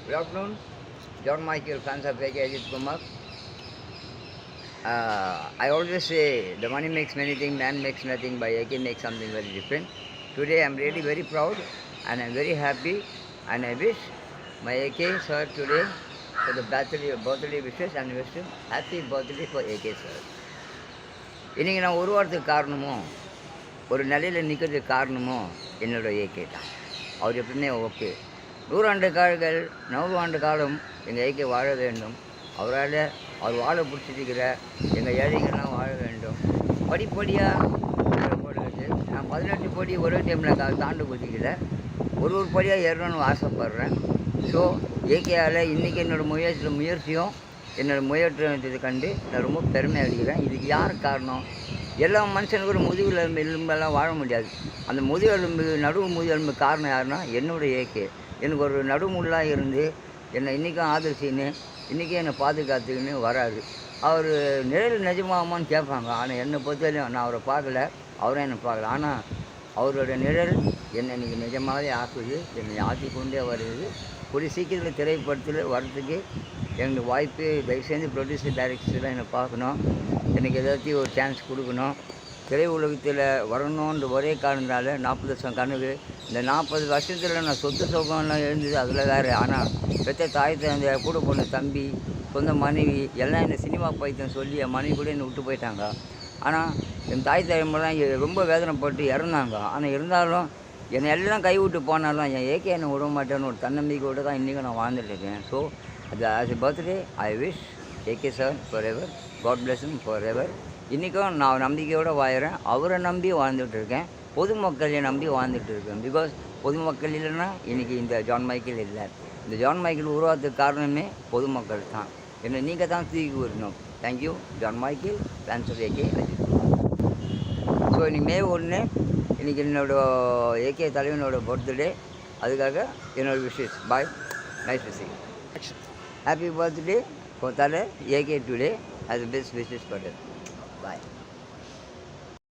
Good afternoon, John Michael, fans of AK Ajit Kumar. I always say the money makes many things, man makes nothing, by AK makes something very different. Today I'm really very proud and I'm very happy and I wish my AK sir today for the birthday wishes and wish him happy birthday for AK sir. இன்றைக்கி நான் உருவாகிறதுக்கு காரணமோ ஒரு நிலையில் நிற்கிறதுக்கு காரணமோ என்னோடய AK தான். அவர் எப்பவுமே ஓகே. 100 ஆண்டு காலங்கள் 100 ஆண்டு காலம் எங்கள் ஏகே வாழ வேண்டும். அவரால் அவர் வாழ பிடிச்சிருக்கிற எங்கள் ஏழைகள்லாம் வாழ வேண்டும். படிப்படியாக போடுறது நான் 18 படி ஒரே டைமில் தாண்டு குதிக்கல, ஒரு படியாக ஏறணும்னு ஆசைப்பட்றேன். ஸோ ஏகேயால் இன்றைக்கி என்னோடய முயற்சியும் என்னோடய முயற்றத்தை கண்டு நான் ரொம்ப பெருமை அடிக்கிறேன். இதுக்கு யார் காரணம்? எல்லா மனுஷனுக்கும் ஒரு எலும்பெல்லாம் வாழ முடியாது. அந்த நடுவு முதுகெலும்பு காரணம் யாருன்னா என்னுடைய ஏகே. எனக்கு ஒரு நடுமுள்ளாக இருந்து என்னை இன்றைக்கும் ஆதரிச்சின்னு இன்றைக்கி என்னை பாதுகாத்துக்கின்னு வராது. அவர் நிழல் நிஜமாகுமான்னு கேட்பாங்க. ஆனால் என்னை பொறுத்தவரையும் நான் அவரை பார்க்கல, அவரும் என்னை பார்க்கல. ஆனால் அவரோட நிழல் என்னை இன்றைக்கி நிஜமாகவே ஆக்குது, என்னை ஆக்கி கொண்டே வருது. ஒரு சீக்கிரத்தில் திரைப்படத்தில் வர்றதுக்கு எங்களுக்கு வாய்ப்பு தயவுசெய்து ப்ரொடியூசர் டைரக்டர்லாம் என்னை பார்க்கணும், எனக்கு ஏதாச்சும் ஒரு சான்ஸ் கொடுக்கணும். திரை உலகத்தில் வரணுன்ற ஒரே காரணத்தால் 40 வருஷம் கனவு. இந்த 40 வருஷத்தில் நான் சொத்து சோகம்லாம் எழுந்தது அதில் வேறு. ஆனால் பெற்ற தாய் தந்தை கூட போன தம்பி சொந்த மனைவி எல்லாம் என்னை சினிமா பைத்தியம் சொல்லி என் மனைவி கூட என்னை விட்டு போயிட்டாங்க. ஆனால் என் தாய் தந்தையெல்லாம் ரொம்ப வேதனைப்பட்டு இறந்தாங்க. ஆனால் இருந்தாலும் என்னை எல்லாம் கைவிட்டு போனாலும் என் ஏகே என்னை விட மாட்டேன்னு ஒரு தன்னம்பிக்கையோடு தான் இன்றைக்கி நான் வாழ்ந்துட்டுருக்கேன். ஸோ அது as a birthday I wish AK sir forever, God bless him forever. இன்றைக்கும் நான் நம்பிக்கையோடு வாழறேன், அவரை நம்பி வாழ்ந்துட்டுருக்கேன், பொதுமக்களை நம்பி வாழ்ந்துட்டுருக்கேன். பிகாஸ் பொதுமக்கள் இல்லைன்னா இன்றைக்கி இந்த ஜான் மைக்கேல் இல்லை. இந்த ஜான் மைக்கேல் உருவாகிறதுக்கு காரணமே பொதுமக்கள் தான். என்னை நீங்கள் தான் தூக்கி வரணும். Thank you John Michael, fans of AK Ajith. So இன்றைக்கி May 1 இன்றைக்கி என்னோடய ஏகே தலைவனோட பர்த்டே. அதுக்காக என்னோடய wishes. Bye, nice wishing. Happy birthday for Tale AK today as the best wishes for them. Bye.